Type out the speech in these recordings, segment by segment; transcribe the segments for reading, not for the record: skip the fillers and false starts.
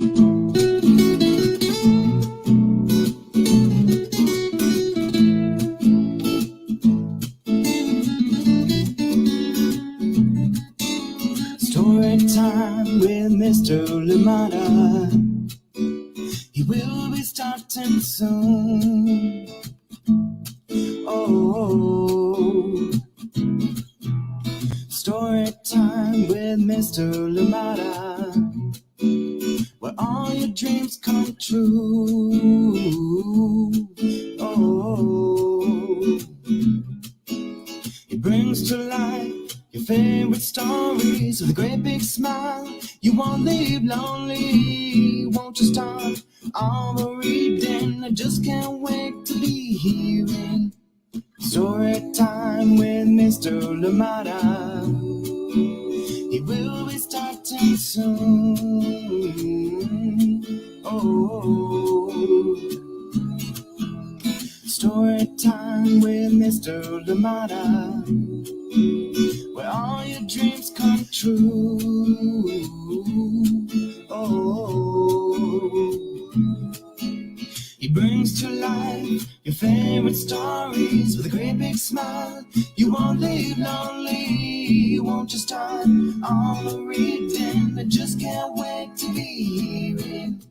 Story time with Mr. Lamada. He will be starting soon. Oh, story time with Mr. Lamada, where all your dreams come true. Oh, he brings to life your favorite stories with a great big smile. You won't leave lonely, won't you start all the reading? I just can't wait to be hearing story time with Mr. Lamada. He will be starting soon. Oh, story time with Mr. Lamada, where all your dreams come true. Oh, he brings to life your favorite stories with a great big smile. You won't leave lonely, won't you start all the reading? I just can't wait to be hearing.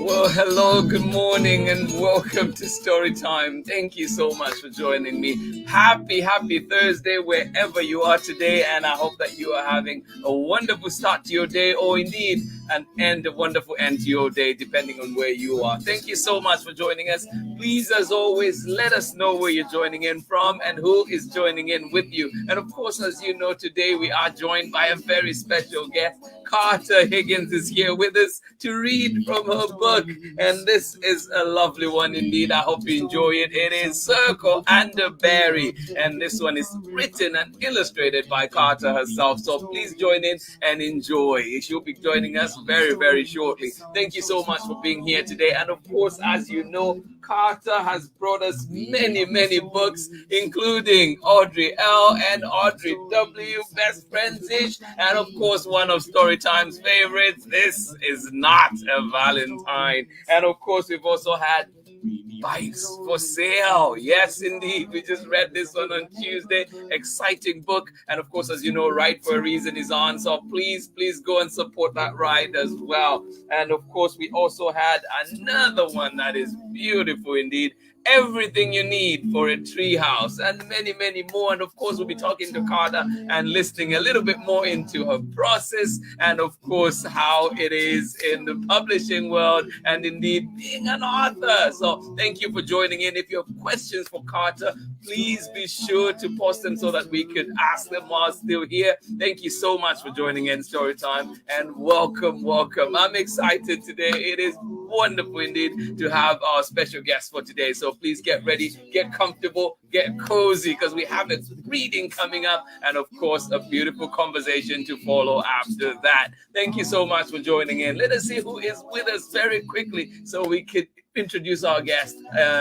Well, hello, good morning, and welcome to Storytime. Thank you so much for joining me. Happy Thursday wherever you are today, and I hope that you are having a wonderful start to your day, or indeed a wonderful end to your day, depending on where you are. Thank you so much for joining us. Please, as always, let us know where you're joining in from and who is joining in with you. And of course, as you know, today we are joined by a very special guest. Carter Higgins is here with us to read from her book, and this is a lovely one indeed. I hope you enjoy it. It is Circle and the Berry, and this one is written and illustrated by Carter herself. So please join in and enjoy. She'll be joining us very, very shortly. Thank you so much for being here today. And of course, as you know, Carter has brought us many books, including Audrey L. and Audrey W. Best Friends-ish, and of course, one of Storytime's favorites, This Is Not a Valentine. And of course, we've also had Bikes for Sale. Yes, indeed. We just read this one on Tuesday. Exciting book. And of course, as you know, Ride for a Reason is on. So please go and support that ride as well. And of course, we also had another one that is beautiful indeed. Everything You Need for a Treehouse, and many more. And of course, we'll be talking to Carter and listening a little bit more into her process, and of course, how it is in the publishing world, and indeed being an author. So thank you for joining in. If you have questions for Carter, please be sure to post them so that we could ask them while still here. Thank you so much for joining in Storytime, and welcome. I'm excited today. It is wonderful indeed to have our special guest for today. So please get ready, get comfortable, get cozy, because we have a reading coming up, and of course a beautiful conversation to follow after that. Thank you so much for joining in. Let us see who is with us very quickly so we could introduce our guest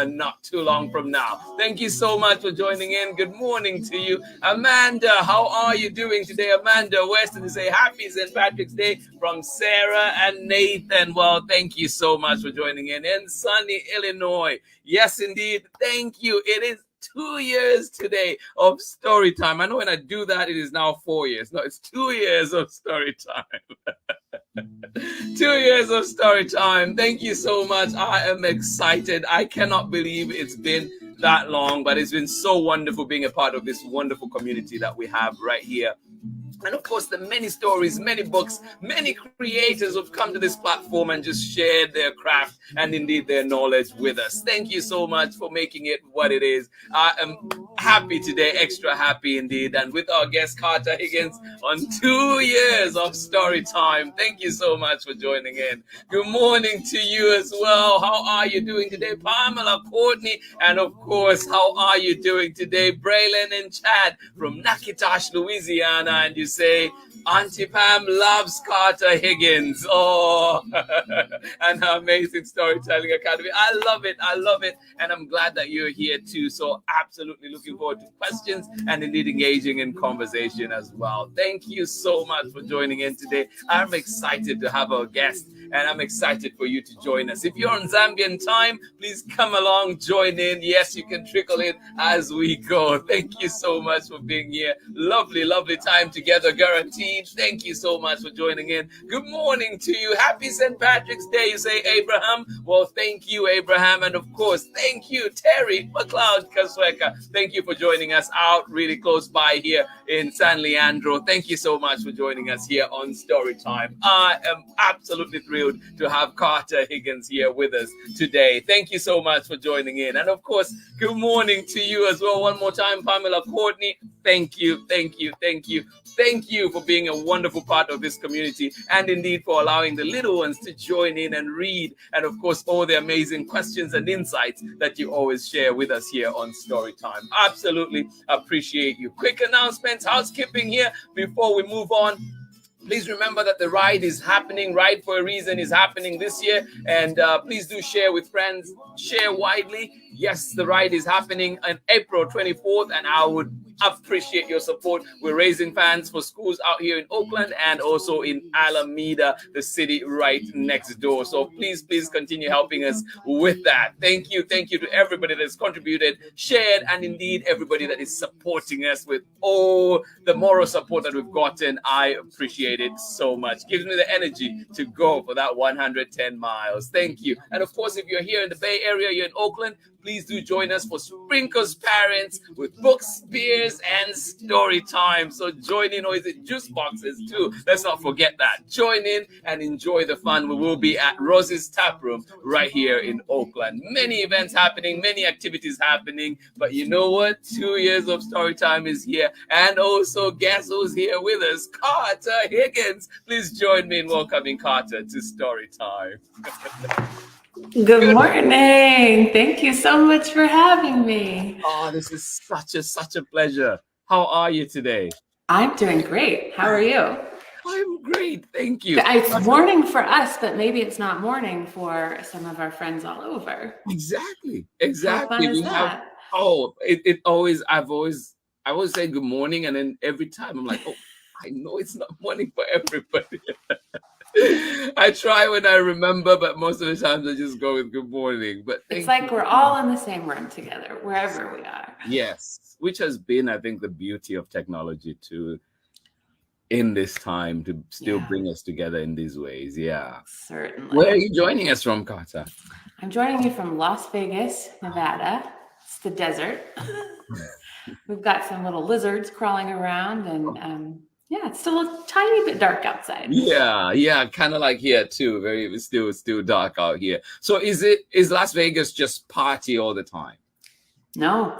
not too long from now. Thank you so much for joining in. Good morning to you. Amanda, how are you doing today? Amanda Weston to say happy St. Patrick's Day from Sarah and Nathan. Well, thank you so much for joining in sunny Illinois. Yes, indeed. Thank you. It is 2 years today of Storytime. I know when I do that, it is now 4 years. No, it's 2 years of Storytime. 2 years of Storytime. Thank you so much. I am excited. I cannot believe it's been that long, but it's been so wonderful being a part of this wonderful community that we have right here. And of course, the many stories, many books, many creators have come to this platform and just shared their craft and indeed their knowledge with us. Thank you so much for making it what it is. I am happy today, extra happy indeed. And with our guest Carter Higgins on 2 years of story time. Thank you so much for joining in. Good morning to you as well. How are you doing today, Pamela, Courtney, and of course, how are you doing today, Braylon and Chad from Natchitoches, Louisiana? And you say, Auntie Pam loves Carter Higgins. Oh, and her amazing storytelling academy. I love it. I love it. And I'm glad that you're here too. So absolutely looking forward to questions and indeed engaging in conversation as well. Thank you so much for joining in today. I'm excited to have our guest, and I'm excited for you to join us. If you're on Zambian time, please come along, join in. Yes, you can trickle in as we go. Thank you so much for being here. Lovely, lovely time together, guaranteed. Thank you so much for joining in. Good morning to you. Happy St. Patrick's Day, you say, Abraham. Well, thank you, Abraham. And of course, thank you, Terry McLeod Kasweka. Thank you for joining us out really close by here in San Leandro. Thank you so much for joining us here on Storytime. I am absolutely thrilled to have Carter Higgins here with us today. Thank you so much for joining in. And of course, good morning to you as well. One more time, Pamela, Courtney. Thank you, thank you, thank you. Thank you for being a wonderful part of this community, and indeed for allowing the little ones to join in and read, and of course all the amazing questions and insights that you always share with us here on Storytime. Absolutely appreciate you. Quick announcements, housekeeping here before we move on. Please remember that the ride is happening. Ride for a Reason is happening this year. And please do share with friends. Share widely. Yes, the ride is happening on April 24th. And I would appreciate your support. We're raising funds for schools out here in Oakland and also in Alameda, the city right next door. So please, please continue helping us with that. Thank you. Thank you to everybody that's contributed, shared, and indeed everybody that is supporting us with all the moral support that we've gotten. I appreciate it so much. Gives me the energy to go for that 110 miles. Thank you. And of course, if you're here in the Bay Area, you're in Oakland, please do join us for Sprinkles Parents with books, beers, and story time. So join in, or is it juice boxes too? Let's not forget that. Join in and enjoy the fun. We will be at Rose's Tap Room right here in Oakland. Many events happening, many activities happening. But you know what? 2 years of story time is here. And also, guess who's here with us? Carter Higgins. Please join me in welcoming Carter to story time. Good morning. Thank you so much for having me. Oh, this is such a pleasure. How are you today? I'm doing great. How are you? I'm great. Thank you. It's morning for us, but maybe it's not morning for some of our friends all over. Exactly. How fun is that? I always say good morning, and then every time I'm like, oh, I know it's not morning for everybody. I try when I remember, but most of the times I just go with good morning. But it's like we're all in the same room together, wherever we are. Yes, which has been, I think, the beauty of technology too, in this time, to still bring us together in these ways. Yeah, certainly. Where are you joining us from, Carter? I'm joining you from Las Vegas, Nevada. It's the desert. We've got some little lizards crawling around, and yeah, it's still a tiny bit dark outside. Yeah, kind of like here too. It's still dark out here. So is Las Vegas just party all the time? No.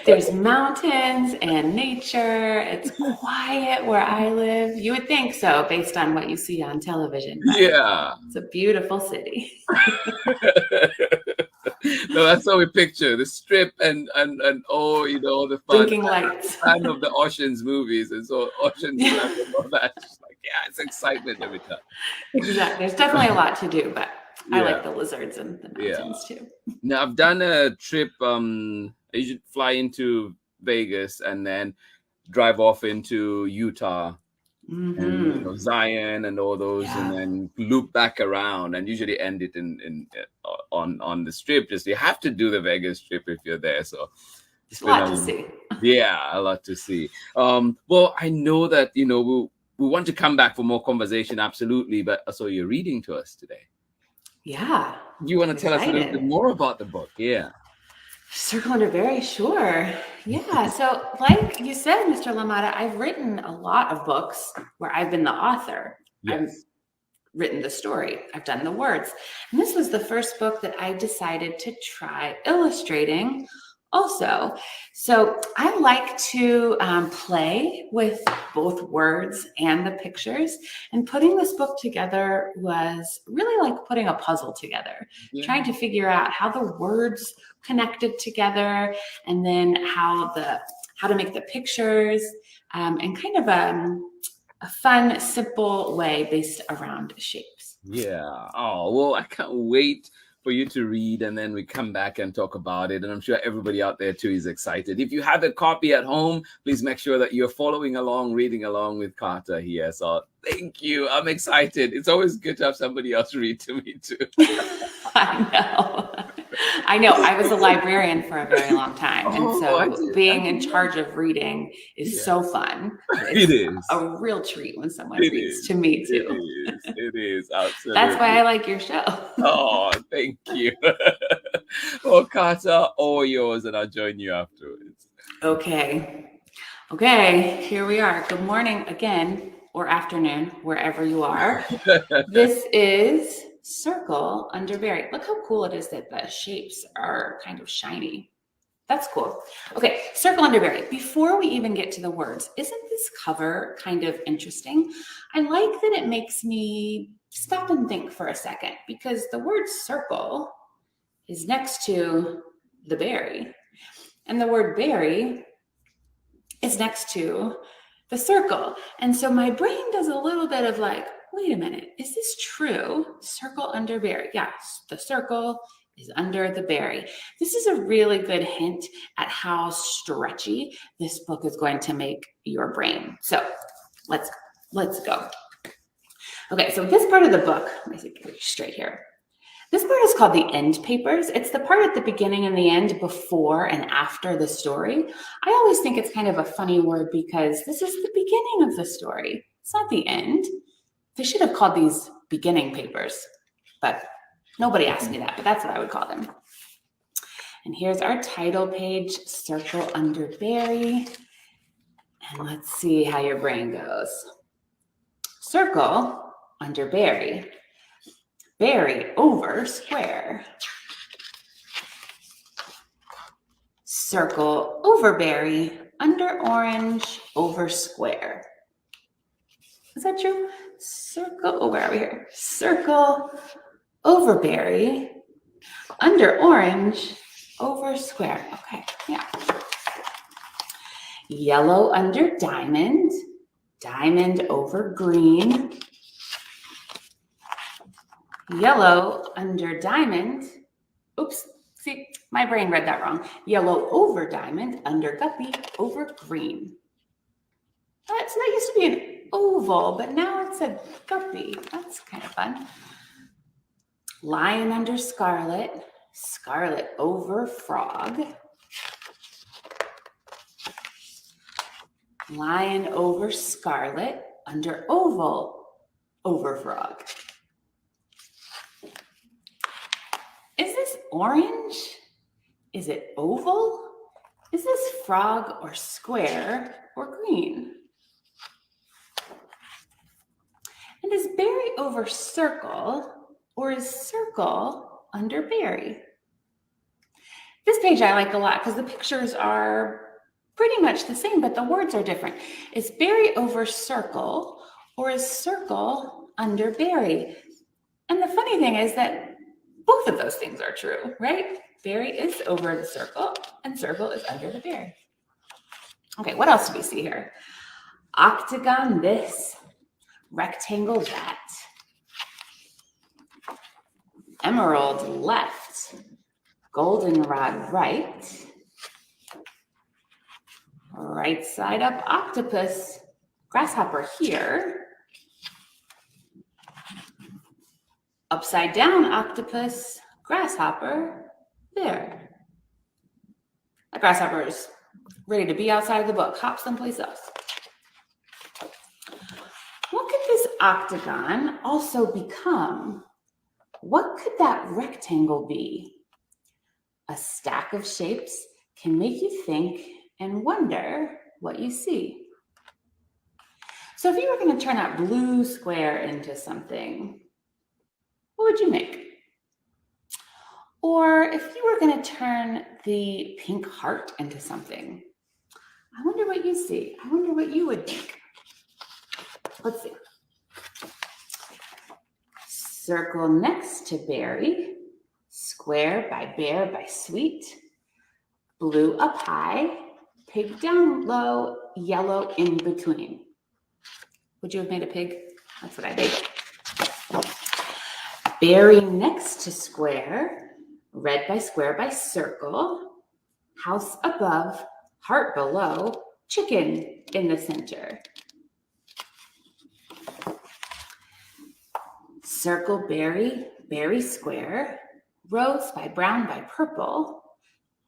There's mountains and nature. It's quiet where I live. You would think so based on what you see on television. Yeah. It's a beautiful city. No, that's how we picture the Strip and all, the fun. Blinking lights. Fan of the Ocean's movies, and so Ocean's and all that. Just like, it's excitement every time. Exactly. There's definitely a lot to do, but I like the lizards and the mountains too. Now, I've done a trip. I usually fly into Vegas and then drive off into Utah. Mm-hmm. And Zion and all those, and then loop back around, and usually end it on the Strip. Just you have to do the Vegas trip if you're there. So it's a lot to see. Yeah, a lot to see. Well, I know that we want to come back for more conversation, absolutely. But so you're reading to us today. Yeah. You want to tell us a little bit more about the book? Yeah. Circling it very sure. Yeah. So like you said, Mr. Lamada, I've written a lot of books where I've been the author. Yes. I've written the story. I've done the words. And this was the first book that I decided to try illustrating also. So I like to play with both words and the pictures. And putting this book together was really like putting a puzzle together, trying to figure out how the words connected together, and then how to make the pictures, and kind of a fun, simple way based around shapes. Yeah. Oh, well, I can't wait for you to read, and then we come back and talk about it. And I'm sure everybody out there too is excited. If you have a copy at home, please make sure that you're following along, reading along with Carter here. So thank you. I'm excited. It's always good to have somebody else read to me too. I know. I was a librarian for a very long time. And so being in charge of reading is so fun. It is a real treat when someone reads to me too. It is. Absolutely. That's why I like your show. Oh, thank you. Well, Carter, all yours, and I'll join you afterwards. Okay, here we are. Good morning again, or afternoon, wherever you are. This is Circle Under Berry. Look how cool it is that the shapes are kind of shiny. That's cool. Okay, Circle Under Berry. Before we even get to the words, isn't this cover kind of interesting? I like that it makes me stop and think for a second, because the word circle is next to the berry, and the word berry is next to the circle. And so my brain does a little bit of like, wait a minute, is this true? Circle under berry. Yes, the circle is under the berry. This is a really good hint at how stretchy this book is going to make your brain. So let's go. Okay, so this part of the book, let me get you straight here. This part is called the end papers. It's the part at the beginning and the end, before and after the story. I always think it's kind of a funny word because this is the beginning of the story. It's not the end. They should have called these beginning papers, but nobody asked me that, but that's what I would call them. And here's our title page, Circle Under Berry. And let's see how your brain goes. Circle under berry. Berry over square. Circle over berry, under orange, over square. Is that true? Circle, where are we here? Circle over berry, under orange, over square. Okay, yeah. Yellow under diamond, diamond over green. Yellow under diamond. Oops, see, my brain read that wrong. Yellow over diamond, under guppy, over green. So that used to be an oval, but now it's a guppy. That's kind of fun. Lion under scarlet, scarlet over frog. Lion over scarlet, under oval, over frog. Is this orange? Is it oval? Is this frog or square or green? And is berry over circle, or is circle under berry? This page I like a lot because the pictures are pretty much the same, but the words are different. Is berry over circle, or is circle under berry? And the funny thing is that both of those things are true, right? Berry is over the circle, and circle is under the berry. Okay, what else do we see here? Octagon this, rectangle that. Emerald left, goldenrod right. Right side up octopus, grasshopper here. Upside down octopus, grasshopper there. That grasshopper is ready to be outside of the book, hop someplace else. What could this octagon also become? What could that rectangle be? A stack of shapes can make you think and wonder what you see. So if you were going to turn that blue square into something, what would you make? Or if you were going to turn the pink heart into something, I wonder what you see. I wonder what you would think. Let's see. Circle next to berry, square by bear by sweet, blue up high, pig down low, yellow in between. Would you have made a pig? That's what I made. Berry next to square, red by square by circle, house above, heart below, chicken in the center. Circle berry, berry square, rose by brown by purple,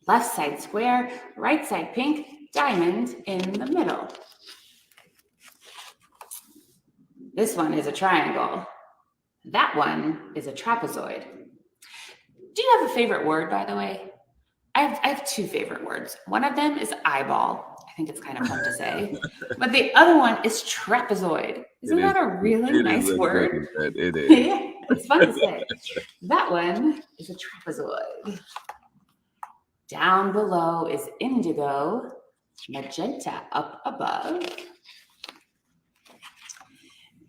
left side square, right side pink, diamond in the middle. This one is a triangle. That one is a trapezoid. Do you have a favorite word, by the way? I have two favorite words. One of them is eyeball. I think it's kind of fun to say. But the other one is trapezoid. Isn't that a really nice word? It is. Yeah, it's fun to say. That one is a trapezoid. Down below is indigo, magenta up above.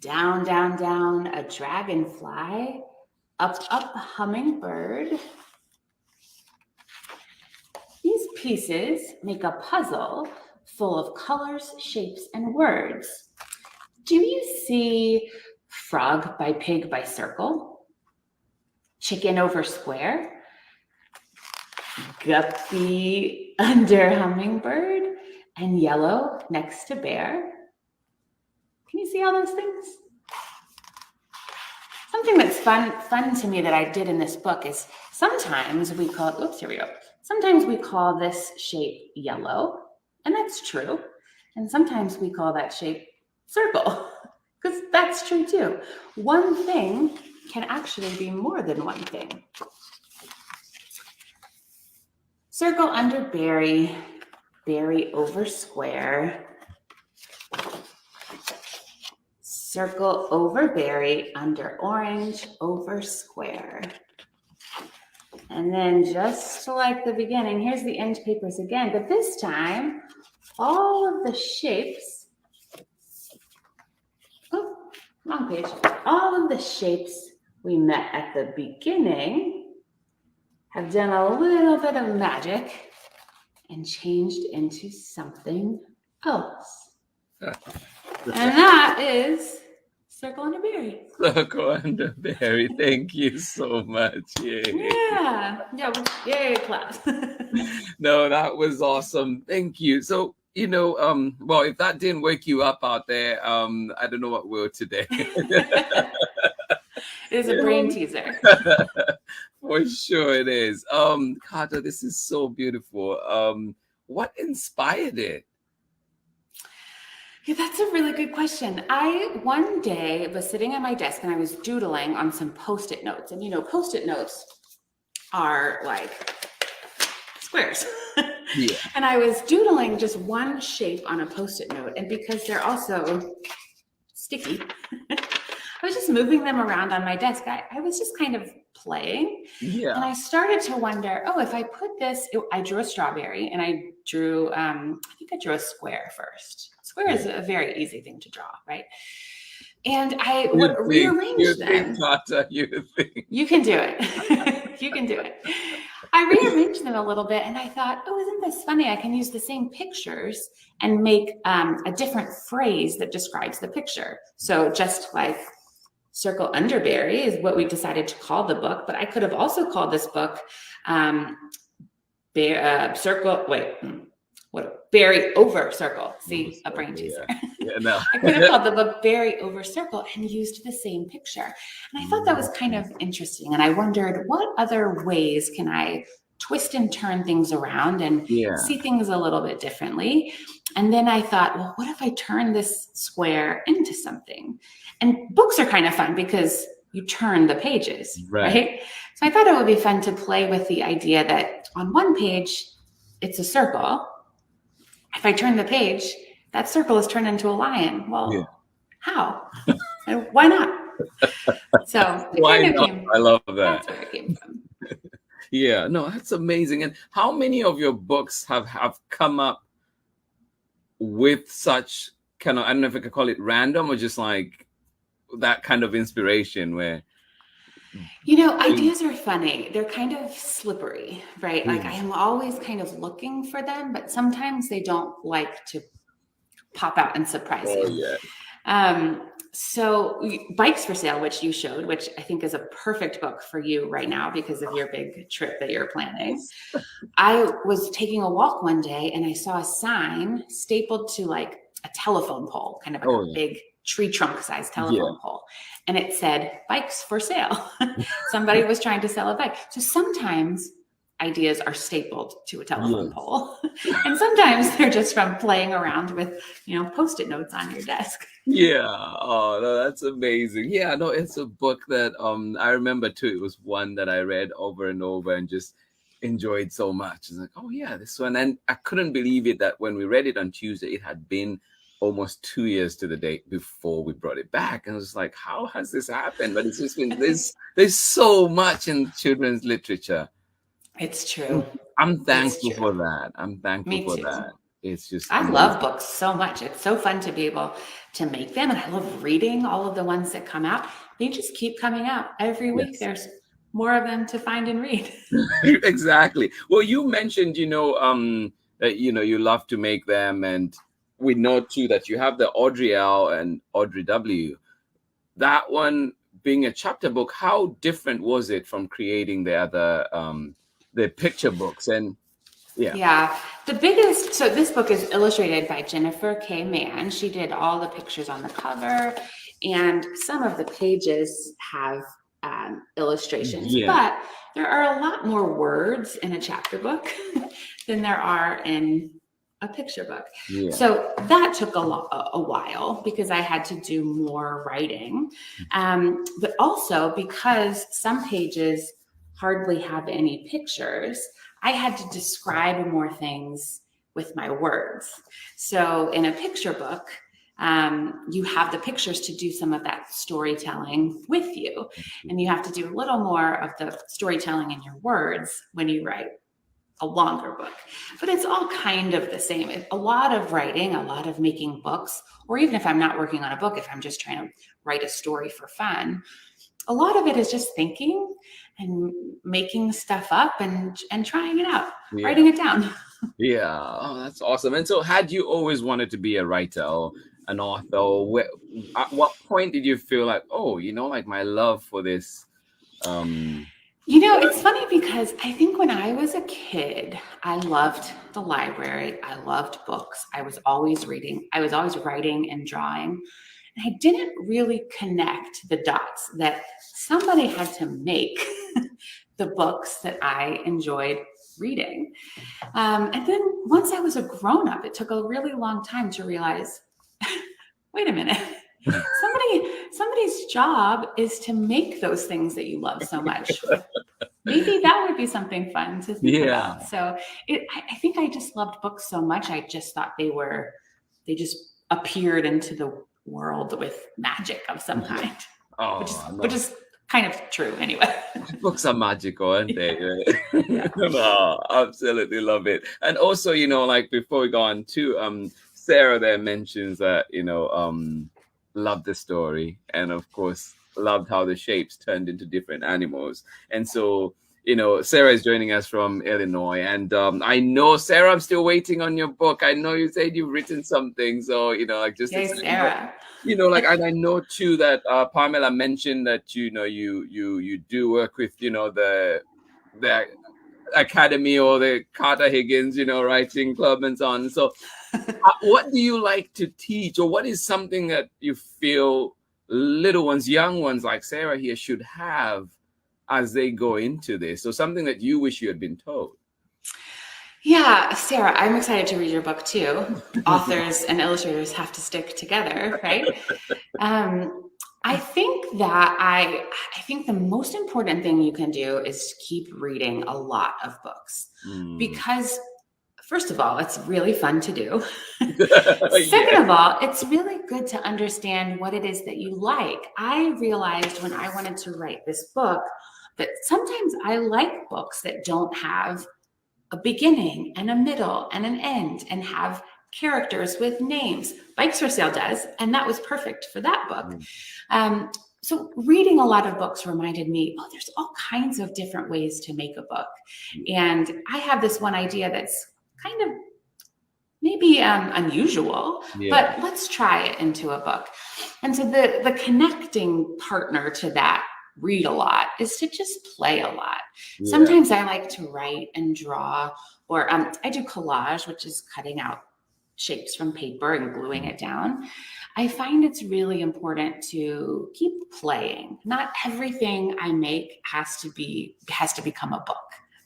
Down, down, down, a dragonfly. Up, up, hummingbird. These pieces make a puzzle full of colors, shapes, and words. Do you see frog by pig by circle? Chicken over square? Guppy under hummingbird? And yellow next to bear? Can you see all those things? Something that's fun to me that I did in this book is sometimes we call it, oops, here we go. Sometimes we call this shape yellow, and that's true. And sometimes we call that shape circle, because that's true too. One thing can actually be more than one thing. Circle under berry, berry over square. Circle over berry, under orange, over square. And then just like the beginning, here's the end papers again, but this time, all of the shapes, oh, wrong page. All of the shapes we met at the beginning have done a little bit of magic and changed into something else. And that is circle under berry. Circle under berry. Thank you so much. Yay. Yeah, yay, class. No, that was awesome. Thank you. So, well, if that didn't wake you up out there, I don't know what will today. It is a brain teaser. For sure it is. Carter, this is so beautiful. What inspired it? Yeah, that's a really good question. I one day was sitting at my desk and I was doodling on some Post-it notes. And Post-it notes are like squares. Yeah. And I was doodling just one shape on a Post-it note. And because they're also sticky, I was just moving them around on my desk. I was just kind of playing. Yeah. And I started to wonder, if I put this, I drew a strawberry and I drew, I think I drew a square first. Square is a very easy thing to draw, right? And I would rearrange them. You can do it. You can do it. I rearranged them a little bit and I thought, isn't this funny? I can use the same pictures and make a different phrase that describes the picture. So just like circle under berry is what we decided to call the book, but I could have also called this book berry over circle. See, a brain teaser. Yeah, no. I could have called the book Berry Over Circle and used the same picture. And I thought that was kind of interesting. And I wondered, what other ways can I twist and turn things around and see things a little bit differently? And then I thought, well, what if I turn this square into something? And books are kind of fun because you turn the pages, right? So I thought it would be fun to play with the idea that on one page, it's a circle. If I turn the page, that circle is turned into a lion. Well, how? And why not? So why not? I love that. That's where it came from. Yeah, no, that's amazing. And how many of your books have come up with such kind of, I don't know if I could call it random or just like that kind of inspiration where Ideas are funny. They're kind of slippery, right? Like I yeah. am always kind of looking for them, but sometimes they don't like to pop out and surprise Oh you. yeah. So Bikes for Sale, which you showed, which I think is a perfect book for you right now because of your big trip that you're planning. I was taking a walk one day and I saw a sign stapled to like a telephone pole, kind of like Oh a yeah. big tree trunk size Yeah. telephone pole. And it said bikes for sale. Somebody was trying to sell a bike. So sometimes ideas are stapled to a telephone Yes. pole. And sometimes they're just from playing around with, Post-it notes on your desk. Yeah. Oh, no, that's amazing. Yeah, no, it's a book that I remember too. It was one that I read over and over and just enjoyed so much. It's like, oh yeah, this one. And I couldn't believe it that when we read it on Tuesday, it had been almost 2 years to the date before we brought it back. And I was like, how has this happened? But it's just been there's so much in children's literature. It's true. I'm thankful true. for that. I'm thankful Me for too. that. It's just I amazing. love books so much. It's so fun to be able to make them. And I love reading all of the ones that come out. They just keep coming out every week. Yes. There's more of them to find and read. Exactly. Well, you mentioned, that, you love to make them. And we know too that you have the Audrey L and Audrey W. That one being a chapter book, how different was it from creating the other, the picture books? And Yeah. So this book is illustrated by Jennifer K. Mann. She did all the pictures on the cover, and some of the pages have illustrations, Yeah. but there are a lot more words in a chapter book than there are in a picture book. Yeah. So that took a while because I had to do more writing, but also because some pages hardly have any pictures, I had to describe more things with my words. So in a picture book, you have the pictures to do some of that storytelling with you. And you have to do a little more of the storytelling in your words when you write a longer book. But it's all kind of the same. A lot of writing, a lot of making books, or even if I'm not working on a book, if I'm just trying to write a story for fun, a lot of it is just thinking and making stuff up and trying it out, writing it down. Yeah. Oh, that's awesome. And so had you always wanted to be a writer or an author, or at what point did you feel like, oh, like my love for this? It's funny because I think when I was a kid, I loved the library. I loved books. I was always reading. I was always writing and drawing. And I didn't really connect the dots that somebody had to make the books that I enjoyed reading. And then once I was a grown-up, it took a really long time to realize, wait a minute, somebody's job is to make those things that you love so much. Maybe that would be something fun to think about. So I think I just loved books so much. I just thought they just appeared into the world with magic of some kind, which is kind of true anyway. Books are magical, aren't they? Yeah. No, absolutely love it. And also, like before we go on too, Sarah there mentions that, loved the story, and of course loved how the shapes turned into different animals. And so, Sarah is joining us from Illinois, and I know, Sarah, I'm still waiting on your book. I know you said you've written something, so just Sarah. And I know too that Pamela mentioned that you do work with the academy or the Carter Higgins writing club and so on. So what do you like to teach, or what is something that you feel little ones, young ones like Sarah here should have as they go into this, or something that you wish you had been told? Yeah, Sarah, I'm excited to read your book too. Authors and illustrators have to stick together, right? I think the most important thing you can do is keep reading a lot of books, because first of all, it's really fun to do. Second of all, it's really good to understand what it is that you like. I realized when I wanted to write this book, that sometimes I like books that don't have a beginning and a middle and an end and have characters with names. Bikes for Sale does, and that was perfect for that book. So reading a lot of books reminded me, oh, there's all kinds of different ways to make a book. And I have this one idea that's kind of maybe unusual, but let's try it into a book. And so the connecting partner to that read a lot is to just play a lot. Sometimes I like to write and draw, or I do collage, which is cutting out shapes from paper and gluing it down. I find it's really important to keep playing. Not everything I make has to become a book,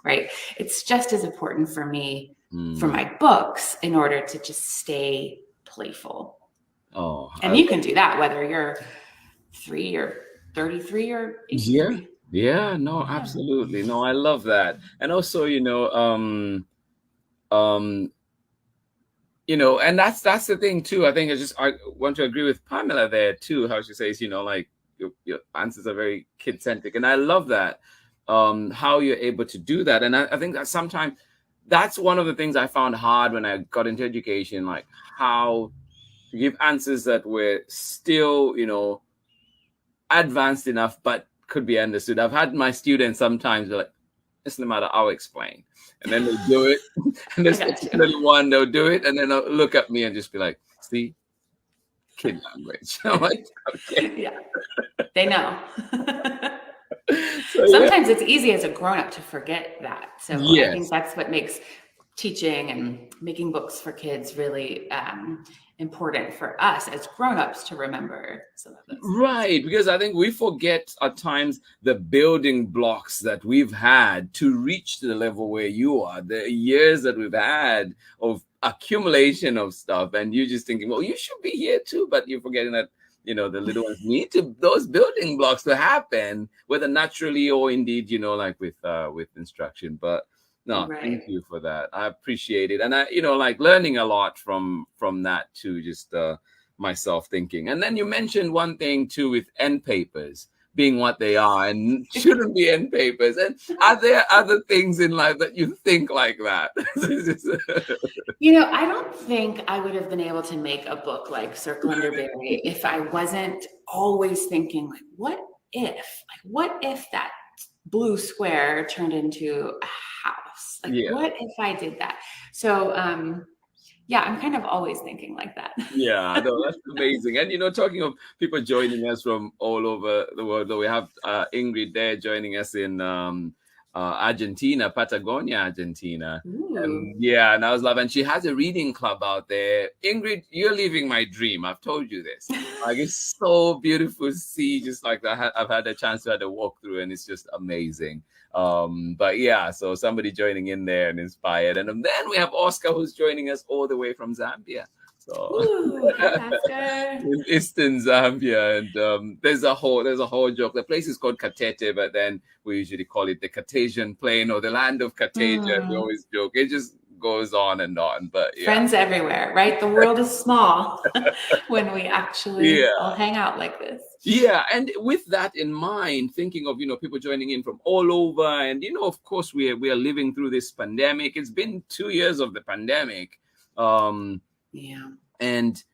right? It's just as important for me for my books in order to just stay playful. And you can do that whether you're 3 or 33 or 83. No, absolutely. No, I love that. And also, and that's the thing too. I think I want to agree with Pamela there too, how she says, like your answers are very kid-centric. And I love that, how you're able to do that. And I think that sometimes that's one of the things I found hard when I got into education, like how to give answers that were still, advanced enough, but could be understood. I've had my students sometimes be like, it's no matter, I'll explain. And then they'll do it. And there's little one, they'll do it. And then they'll look at me and just be like, see, kid language. I'm like, okay. Yeah, they know. Sometimes it's easy as a grown-up to forget that. So I think that's what makes teaching and making books for kids really important for us as grown-ups to remember some of this. Right, because I think we forget at times the building blocks that we've had to reach to the level where you are, the years that we've had of accumulation of stuff, and you're just thinking, well, you should be here too, but you're forgetting that the little ones need those building blocks to happen, whether naturally or indeed, like with instruction. But no, thank you for that. I appreciate it. And I, like learning a lot from that too, just myself thinking. And then you mentioned one thing too with end papers being what they are and shouldn't be end papers. And are there other things in life that you think like that? I don't think I would have been able to make a book like Circle Under Berry if I wasn't always thinking, like, what if that blue square turned into a house? Like, what if I did that? So, I'm kind of always thinking like that. Yeah, no, that's amazing. And, talking of people joining us from all over the world, we have Ingrid there joining us in Argentina, Patagonia, Argentina. And I was loving, and she has a reading club out there. Ingrid, you're living my dream. I've told you this. Like, it's so beautiful to see, just like that. I've had a chance to have a walk through, and it's just amazing. So somebody joining in there and inspired. And then we have Oscar, who's joining us all the way from Zambia. So in Eastern Zambia, and there's a whole joke. The place is called Katete, but then we usually call it the Cartesian Plain or the land of Cartesia. We always joke. It just goes on and on. But friends everywhere, right? The world is small when we actually all hang out like this. Yeah, and with that in mind, thinking of people joining in from all over, and of course we are living through this pandemic. It's been 2 years of the pandemic. And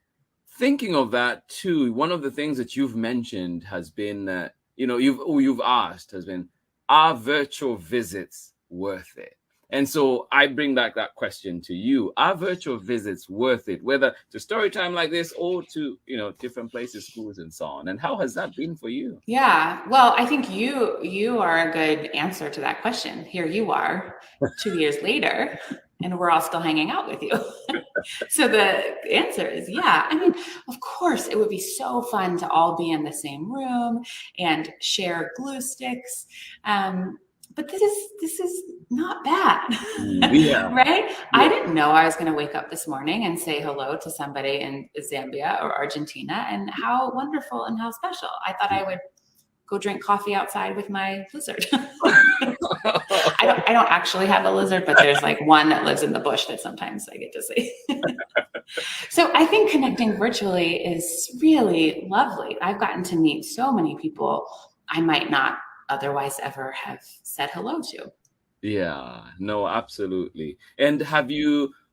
thinking of that too, one of the things that you've mentioned has been, you've asked has been, are virtual visits worth it? And so I bring back that question to you. Are virtual visits worth it, whether to story time like this or to, different places, schools and so on? And how has that been for you? Yeah, well, I think you are a good answer to that question. Here you are 2 years later, and we're all still hanging out with you. So the answer is I mean, of course, it would be so fun to all be in the same room and share glue sticks. But this is not bad, right? I didn't know I was going to wake up this morning and say hello to somebody in Zambia or Argentina, and how wonderful and how special. I thought I would go drink coffee outside with my lizard. I don't actually have a lizard, but there's like one that lives in the bush that sometimes I get to see. So I think connecting virtually is really lovely. I've gotten to meet so many people I might not otherwise ever have said hello to. Yeah, no, absolutely. And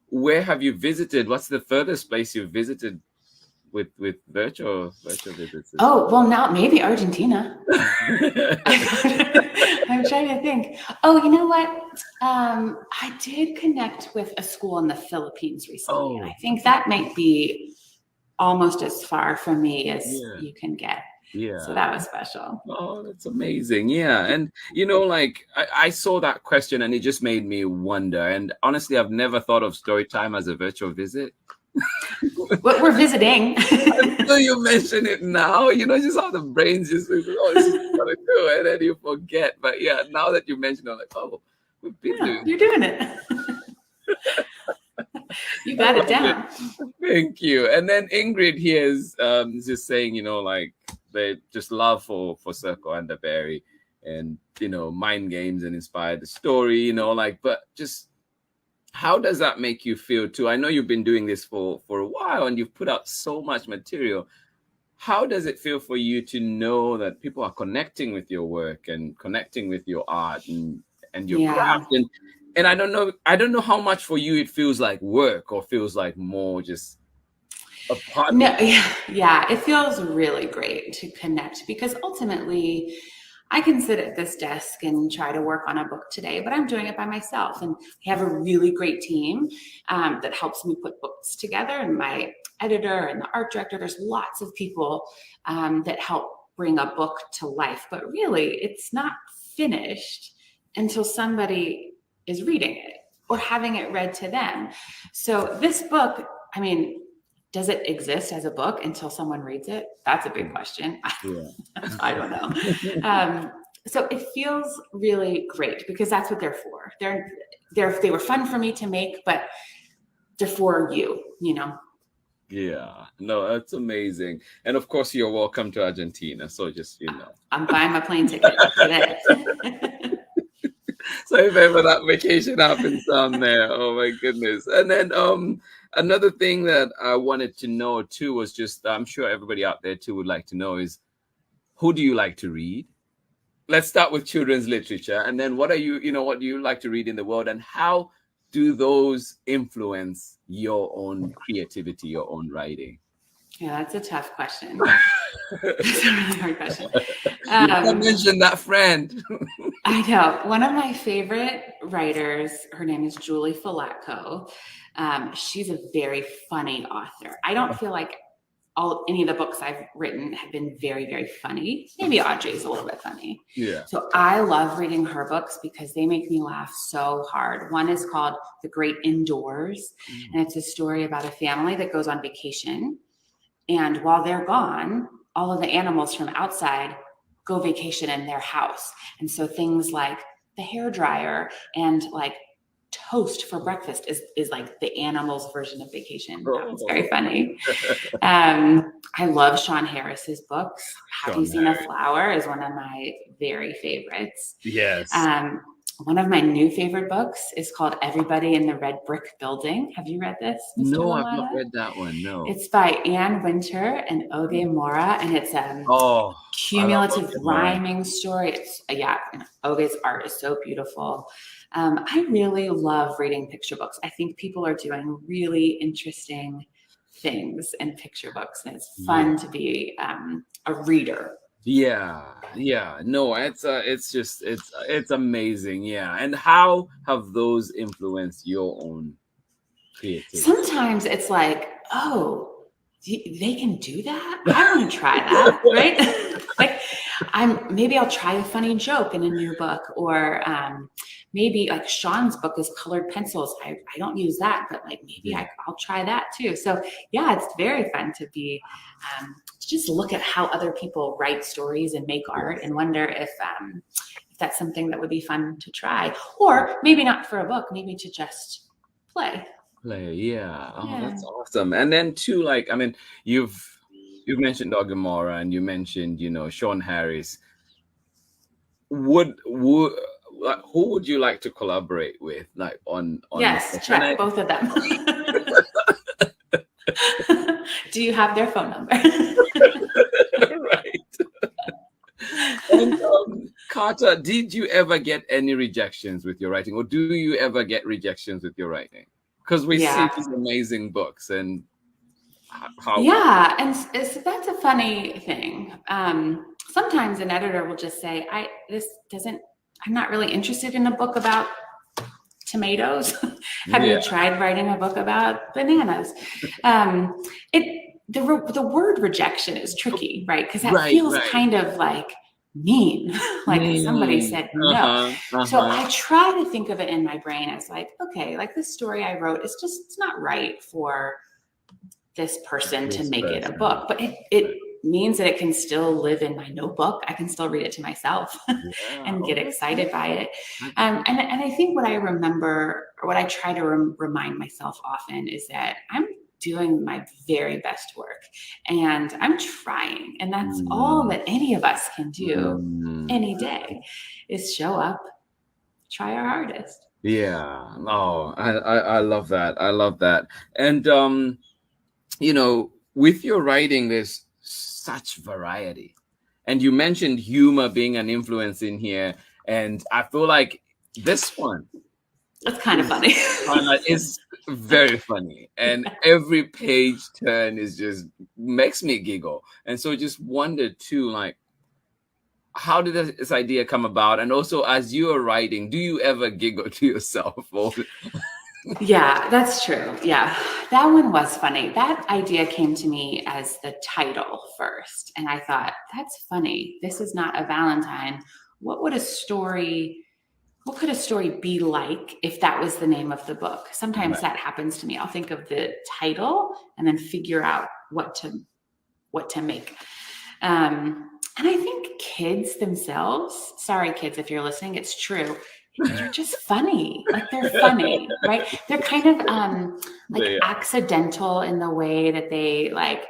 where have you visited? What's the furthest place you've visited with virtual visits? Oh, well, now maybe Argentina. I'm trying to think. Oh, you know what? I did connect with a school in the Philippines recently, and I think that might be almost as far from me as you can get. Yeah. So that was special. Oh, that's amazing. Yeah. And, like I saw that question and it just made me wonder. And honestly, I've never thought of story time as a virtual visit. What we're visiting. Until you mention it now, just how the brains just, this is what I do, and then you forget. But yeah, now that you mention it, I'm like, oh, we've been doing You're doing it. You got it down. Thank you. And then Ingrid here is just saying, like they just love for Circle and the Berry and, mind games and inspired the story, but just how does that make you feel too? I know you've been doing this for a while and you've put out so much material. How does it feel for you to know that people are connecting with your work and connecting with your art and your craft? And I don't know how much for you it feels like work or feels like more just a part. No, yeah, it feels really great to connect because ultimately I can sit at this desk and try to work on a book today, but I'm doing it by myself. And I have a really great team that helps me put books together, and my editor and the art director. There's lots of people that help bring a book to life, but really it's not finished until somebody is reading it or having it read to them. So this book, I mean, does it exist as a book until someone reads it? That's a big question. Yeah. I don't know. So it feels really great because that's what they're for. They were fun for me to make, but they're for you, Yeah, no, that's amazing. And of course, you're welcome to Argentina. So just, I'm buying my plane ticket today. So if ever that vacation happens down there, oh my goodness. And then another thing that I wanted to know too was just, I'm sure everybody out there too would like to know is, who do you like to read? Let's start with children's literature. And then what do you like to read in the world? And how do those influence your own creativity, your own writing? Yeah, that's a tough question. It's a really hard question. You mentioned that friend. I know. One of my favorite writers, her name is Julie Falatko. She's a very funny author. I don't feel like any of the books I've written have been very, very funny. Maybe Audrey's a little bit funny. Yeah. So I love reading her books because they make me laugh so hard. One is called The Great Indoors, and it's a story about a family that goes on vacation. And while they're gone, all of the animals from outside go vacation in their house. And so things like the hairdryer and like toast for breakfast is like the animals' version of vacation. That was very funny. I love Sean Harris's books. Have You Seen a Flower is one of my very favorites. Yes. One of my new favorite books is called Everybody in the Red Brick Building. Have you read this, Mr. No, Lamada? I've not read that one, no. It's by Anne Winter and Oge Mora, and it's a cumulative rhyming story. Oge's art is so beautiful. I really love reading picture books. I think people are doing really interesting things in picture books, and it's fun to be a reader. Yeah. No, it's amazing. Yeah. And how have those influenced your own creativity? Sometimes it's like, oh, they can do that? I want to try that, right? Like, maybe I'll try a funny joke in a new book, or maybe like Sean's book is colored pencils. I don't use that, but like maybe I'll try that too. So yeah, it's very fun to be just look at how other people write stories and make art, and wonder if that's something that would be fun to try, or maybe not for a book, maybe to just play. Yeah. That's awesome. And then too, like, I mean, you've mentioned Oge Mora and you mentioned, Sean Harris. Who would you like to collaborate with, like on Yes, check both of them. Do you have their phone number? Right. And Carter, did you ever get any rejections with your writing, or do you ever get rejections with your writing? Because we see these amazing books and how. Yeah, and so that's a funny thing. Sometimes an editor will just say, I'm not really interested in a book about tomatoes. Have you tried writing a book about bananas? The word rejection is tricky, right? Because that feels kind of like mean, like somebody said no. So I try to think of it in my brain as like, okay, like this story I wrote is just, it's not right for this person to make it a book, but it means that it can still live in my notebook. I can still read it to myself and get excited by it. And I think what I remember, or what I try to remind myself often, is that I'm doing my very best work and I'm trying. And that's all that any of us can do any day, is show up, try our hardest. Yeah. Oh, I love that. I love that. And, you know, with your writing, there's such variety. And you mentioned humor being an influence in here. And I feel like this one, that's kind of funny. It's very funny. And every page turn is just makes me giggle. And so just wondered too, like, how did this idea come about? And also, as you are writing, do you ever giggle to yourself? Yeah, that's true. Yeah, that one was funny. That idea came to me as the title first. And I thought, that's funny. This is not a Valentine. What could a story be like if that was the name of the book? Sometimes that happens to me. I'll think of the title and then figure out what to make. And I think kids themselves, sorry kids, if you're listening, it's true. They're just funny. Like, they're funny, right? They're kind of accidental in the way that they like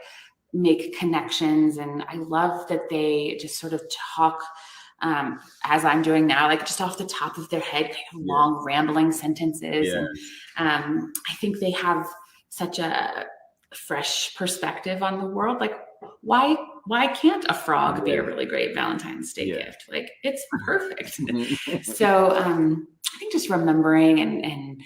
make connections. And I love that they just sort of talk as I'm doing now, like just off the top of their head, kind of long rambling sentences. And I think they have such a fresh perspective on the world. Like, why can't a frog be a really great Valentine's Day gift? Like, it's perfect. So I think just remembering and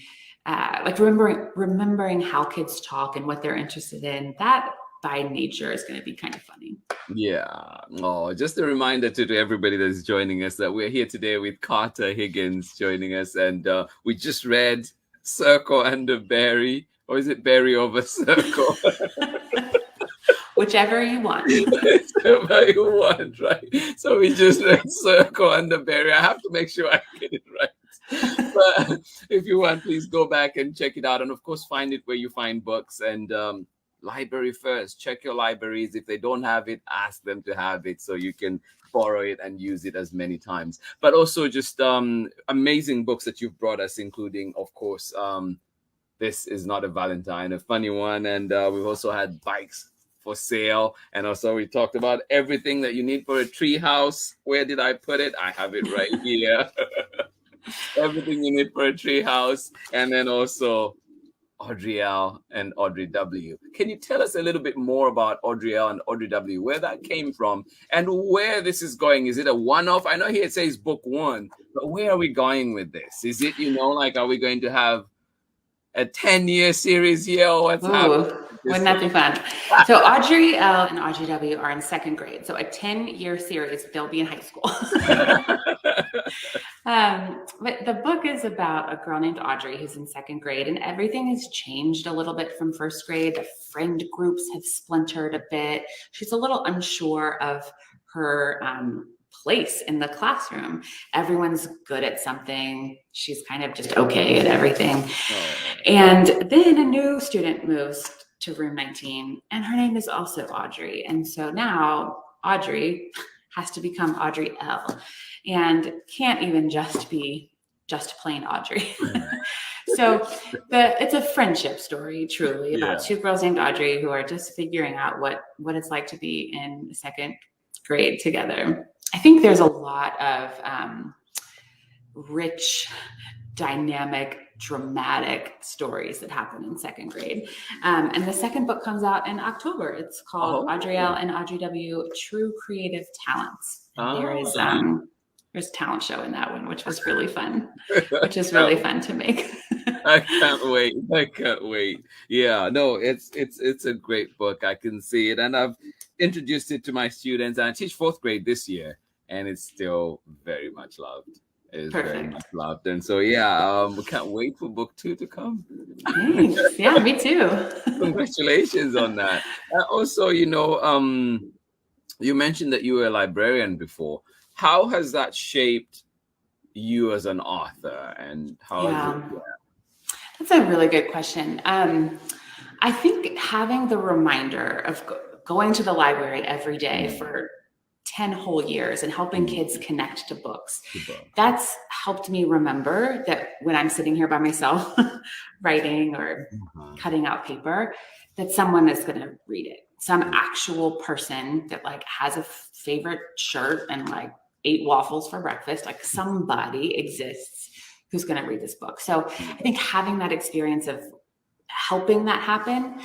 like remembering how kids talk and what they're interested in, that by nature is going to be kind of funny. Yeah. Oh, just a reminder to everybody that is joining us that we're here today with Carter Higgins joining us, and we just read Circle Under Berry, or is it Berry Over Circle? Whichever you want. Whichever you want, right? So we just read Circle Under Berry. I have to make sure I get it right. But if you want, please go back and check it out. And of course, find it where you find books. And library first. Check your libraries. If they don't have it, ask them to have it so you can borrow it and use it as many times. But also just amazing books that you've brought us, including, of course, This Is Not a Valentine, a funny one. And we've also had Bikes for Sale. And also we talked about everything that you need for a tree house. Where did I put it? I have it right here. Everything you need for a tree house. And then also Audrey L and Audrey W. Can you tell us a little bit more about Audrey L and Audrey W, where that came from and where this is going? Is it a one-off? I know here it says book one, but where are we going with this? Is it, like, are we going to have a 10-year series here, or what's happening? Wouldn't that be fun? So Audrey L and Audrey W are in second grade. So a 10-year series, they'll be in high school. But the book is about a girl named Audrey who's in second grade, and everything has changed a little bit from first grade. The friend groups have splintered a bit. She's a little unsure of her place in the classroom. Everyone's good at something. She's kind of just okay at everything. And then a new student moves to room 19, and her name is also Audrey. And so now Audrey has to become Audrey L, and can't even just be just plain Audrey. So it's a friendship story, truly, about two girls named Audrey who are just figuring out what it's like to be in second grade together. I think there's a lot of rich, dynamic, dramatic stories that happen in second grade. And the second book comes out in October. It's called Audrey L and Audrey W, True Creative Talents. There is there's a talent show in that one, which was really fun, which is really fun to make. I can't wait. I can't wait. Yeah, no, it's a great book. I can see it, and I've introduced it to my students. And I teach fourth grade this year, and it's still very much loved. It's very much loved, and so yeah, we can't wait for book 2 to come. Thanks. Yeah, me too. Congratulations on that. Also, you know, you mentioned that you were a librarian before. How has that shaped you as an author, and how has it? That's a really good question. I think having the reminder of going to the library every day for 10 whole years and helping kids connect to books, that's helped me remember that when I'm sitting here by myself writing or cutting out paper, that someone is going to read it. Some actual person that like has a favorite shirt and like ate waffles for breakfast, like somebody exists who's going to read this book. So I think having that experience of helping that happen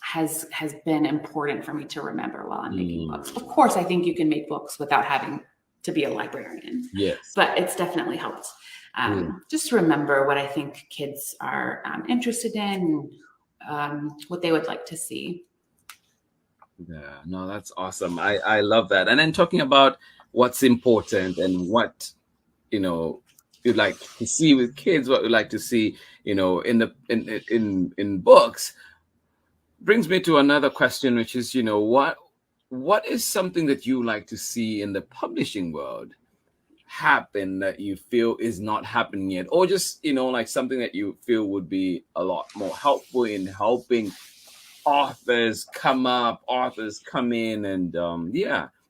has been important for me to remember while I'm making books. Of course, I think you can make books without having to be a librarian. Yes. But it's definitely helped. Just remember what I think kids are interested in, what they would like to see. Yeah, no, that's awesome. I love that. And then talking about what's important and what, you know, you'd like to see with kids, what we'd like to see, you know, in books, brings me to another question, which is, you know, what is something that you like to see in the publishing world happen that you feel is not happening yet, or just, you know, like something that you feel would be a lot more helpful in helping authors come up, authors come in, and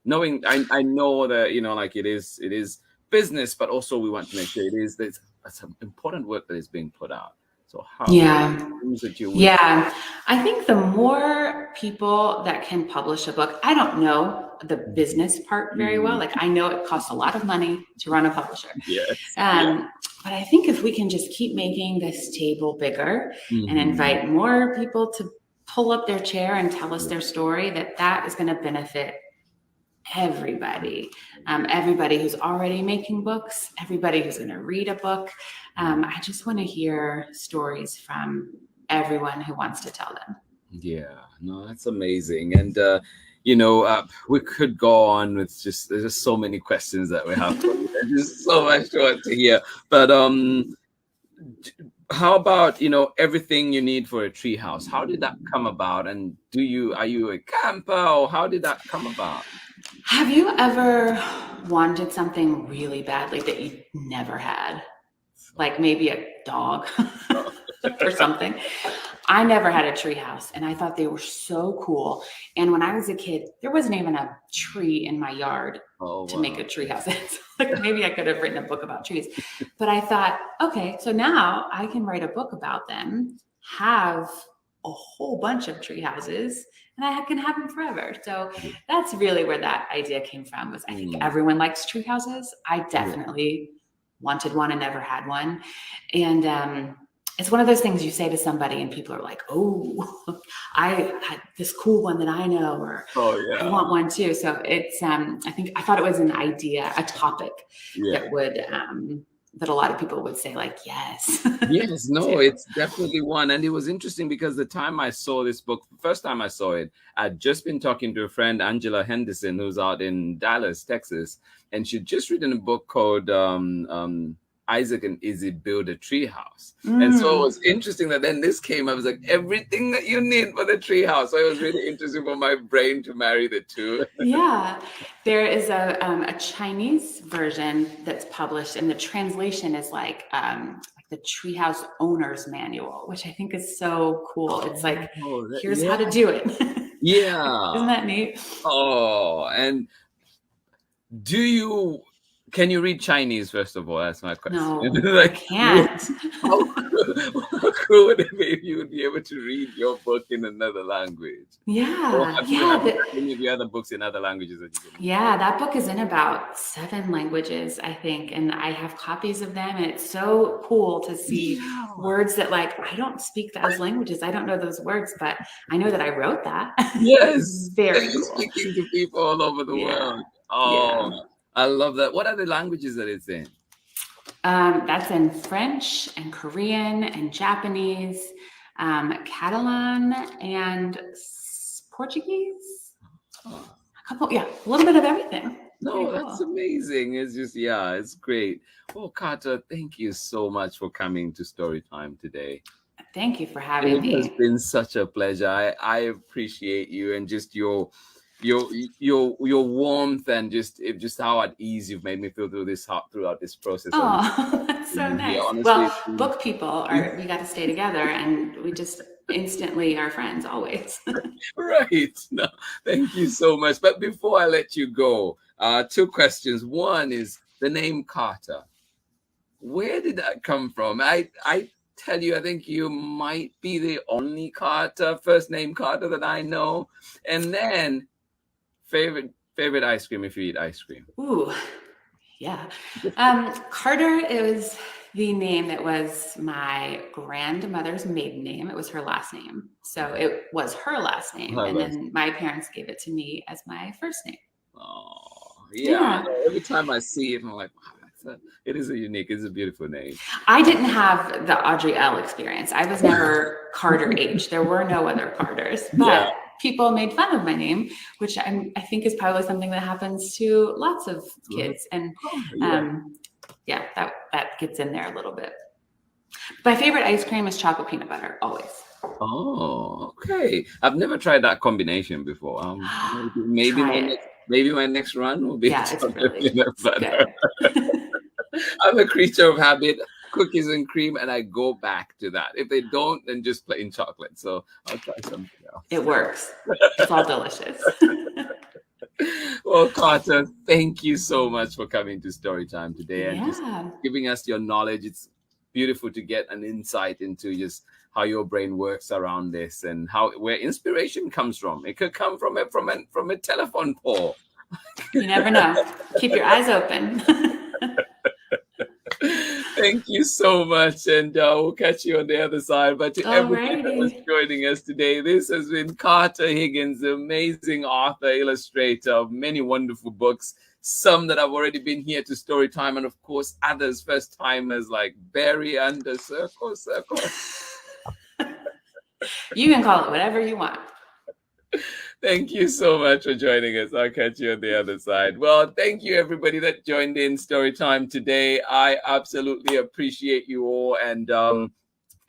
knowing I know that, you know, like it is business, but also we want to make sure it's some important work that is being put out. So how I think the more people that can publish a book, I don't know the business part very well. Like I know it costs a lot of money to run a publisher. Yes. But I think if we can just keep making this table bigger and invite more people to pull up their chair and tell us their story, that is going to benefit everybody, everybody who's already making books, everybody who's going to read a book. I just want to hear stories from everyone who wants to tell them. Yeah, no, that's amazing. And, you know, we could go on with there's just so many questions that we have. There's so much to hear. But how about, you know, everything you need for a tree house? How did that come about? And are you a camper, or how did that come about? Have you ever wanted something really badly that you never had? Like maybe a dog or something. I never had a tree house, and I thought they were so cool. And when I was a kid, there wasn't even a tree in my yard to make a tree house. Like maybe I could have written a book about trees, but I thought, okay, so now I can write a book about them, have a whole bunch of tree houses, and I can have them forever. So that's really where that idea came from. Was I think everyone likes tree houses. I definitely wanted one and never had one. And it's one of those things you say to somebody and people are like, oh, I had this cool one that I know, or I want one too. So it's, I thought it was an idea, a topic that would, that a lot of people would say like, yes. Yes, no, it's definitely one. And it was interesting because the time I saw this book, the first time I saw it, I'd just been talking to a friend, Angela Henderson, who's out in Dallas, Texas. And she'd just written a book called Isaac and Izzy Build a Treehouse. And so it was interesting that then this came. I was like, everything that you need for the treehouse. So it was really interesting for my brain to marry the two. Yeah, there is a Chinese version that's published, and the translation is like the Treehouse Owner's Manual, which I think is so cool. It's like, here's how to do it. Yeah. Isn't that neat? Oh, and can you read Chinese, first of all? That's my question. No, like, I can't. How cool would it be if you would be able to read your book in another language? Yeah. Or have you any of the other books in other languages that you can read? Yeah, that book is in about 7 languages, I think. And I have copies of them. And it's so cool to see words that, like, I don't speak those languages. I don't know those words, but I know that I wrote that. Yes. Very cool. Speaking to people all over the world. Oh. Yeah. I love that. What are the languages that it's in? That's in French and Korean and Japanese, Catalan and Portuguese. Oh, A little bit of everything. no, Pretty that's cool. amazing. It's just, yeah, it's great. Oh, Carter, thank you so much for coming to Storytime today. Thank you for having It has me. been such a pleasure. I appreciate you and just your warmth and just how at ease you've made me feel throughout this process of Oh, that's so being here. nice. Honestly, Well, book people we got to stay together and we just instantly are friends always. right. No, thank you so much. But before I let you go, two questions. One is the name Carter. Where did that come from? I tell you, I think you might be the only Carter, first name Carter that I know. And then favorite ice cream if you eat ice cream. Ooh, yeah. Carter, it was the name that was my grandmother's maiden name. It was her last name. So it was her last name. And then my parents gave it to me as my first name. Oh, yeah. Every time I see it, I'm like, wow, it's a beautiful name. I didn't have the Audrey L experience. I was never Carter H. There were no other Carters, but people made fun of my name, which I think is probably something that happens to lots of kids. And that gets in there a little bit. My favorite ice cream is chocolate peanut butter, always. Oh, okay. I've never tried that combination before. Maybe my next run will be chocolate peanut butter. I'm a creature of habit. Cookies and cream, and I go back to that. If they don't, then just plain chocolate. So I'll try something else. It works. It's all delicious. Well, Carter, thank you so much for coming to Storytime today and just giving us your knowledge. It's beautiful to get an insight into just how your brain works around this and where inspiration comes from. It could come from a telephone pole. You never know. Keep your eyes open. Thank you so much, and we'll catch you on the other side. But to everybody that was joining us today, this has been Carter Higgins, the amazing author, illustrator of many wonderful books, some that have already been here to Storytime, and of course others, first-timers like Barry under Circle. You can call it whatever you want. Thank you so much for joining us. I'll catch you on the other side. Well, thank you, everybody that joined in Storytime today. I absolutely appreciate you all. And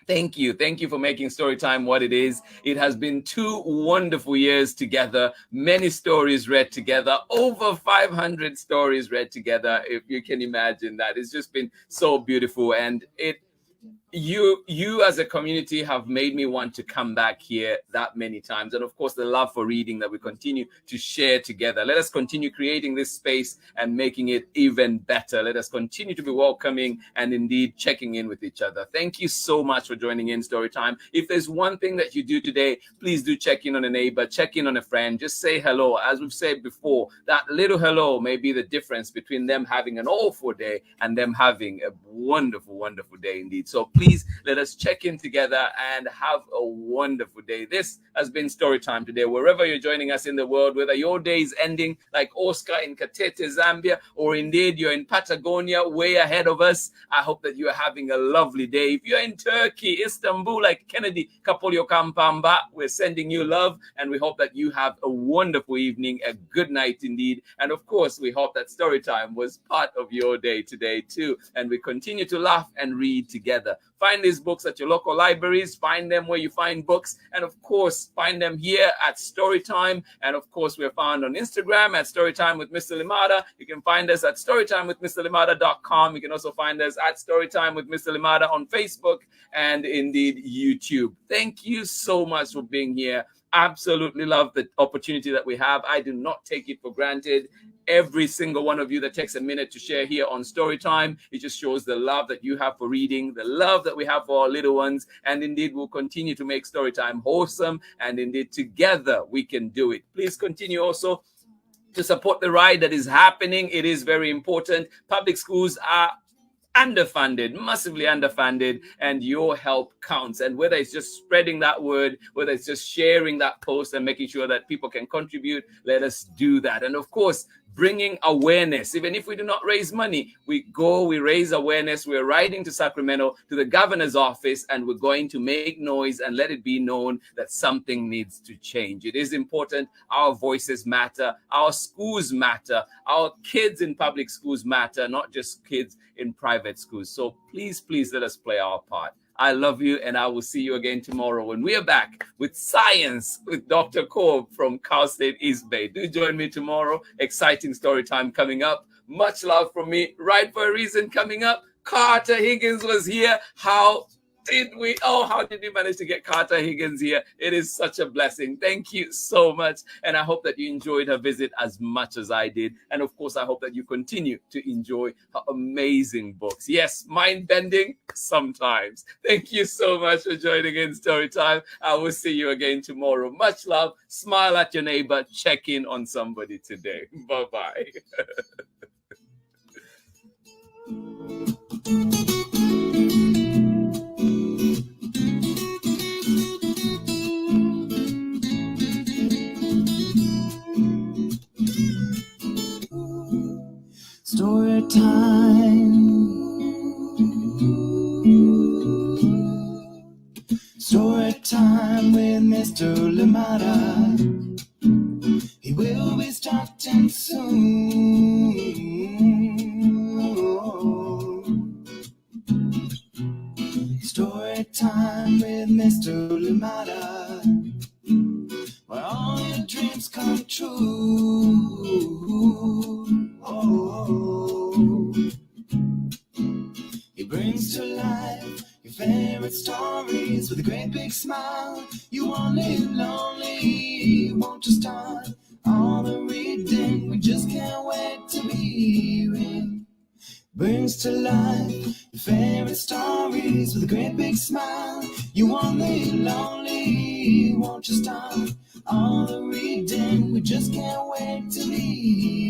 thank you. Thank you for making Storytime what it is. It has been 2 wonderful years together. Many stories read together. Over 500 stories read together, if you can imagine that. It's just been so beautiful. And you as a community have made me want to come back here that many times. And of course, the love for reading that we continue to share together. Let us continue creating this space and making it even better. Let us continue to be welcoming and indeed checking in with each other. Thank you so much for joining in Storytime. If there's one thing that you do today, please do check in on a neighbor, check in on a friend, just say hello. As we've said before, that little hello may be the difference between them having an awful day and them having a wonderful, wonderful day indeed. So please let us check in together and have a wonderful day. This has been Storytime today. Wherever you're joining us in the world, whether your day is ending like Oscar in Katete, Zambia, or indeed you're in Patagonia, way ahead of us, I hope that you are having a lovely day. If you're in Turkey, Istanbul, like Kennedy Kapolyo Kampamba, we're sending you love, and we hope that you have a wonderful evening, a good night indeed. And of course, we hope that Storytime was part of your day today too, and we continue to laugh and read together. Find these books at your local libraries. Find them where you find books. And of course, find them here at Storytime. And of course, we're found on Instagram at Storytime with Mr. Limada. You can find us at storytimewithmrlimada.com. You can also find us at Storytime with Mr. Limada on Facebook and indeed YouTube. Thank you so much for being here. Absolutely love the opportunity that we have. I do not take it for granted. Every single one of you that takes a minute to share here on Storytime, it just shows the love that you have for reading, the love that we have for our little ones, and indeed we'll continue to make Storytime wholesome, and indeed together we can do it. Please continue also to support the ride that is happening. It is very important. Public schools are underfunded, massively underfunded, and your help counts. And whether it's just spreading that word, whether it's just sharing that post and making sure that people can contribute, let us do that. And of course, bringing awareness. Even if we do not raise money, we go, we raise awareness. We're riding to Sacramento, to the governor's office, and we're going to make noise and let it be known that something needs to change. It is important. Our voices matter. Our schools matter. Our kids in public schools matter, not just kids in private schools. So please, please let us play our part. I love you, and I will see you again tomorrow when we are back with science with Dr. Korb from Cal State East Bay. Do join me tomorrow. Exciting story time coming up. Much love from me. Right for a Reason coming up. Carter Higgins was here. How did we manage to get Carter Higgins here? It is such a blessing. Thank you so much. And I hope that you enjoyed her visit as much as I did. And of course, I hope that you continue to enjoy her amazing books. Yes, mind-bending sometimes. Thank you so much for joining in Storytime. I will see you again tomorrow. Much love. Smile at your neighbor. Check in on somebody today. Bye-bye. Story time. Story time with Mr. Lamada. He will be starting soon. Story time with Mr. Lamada, where all your dreams come true. He brings to life your favorite stories with a great big smile. You won't live lonely, won't you start all the reading? We just can't wait to be hearing. Brings to life your favorite stories with a great big smile. You won't live lonely, won't you start all the reading? We just can't wait to be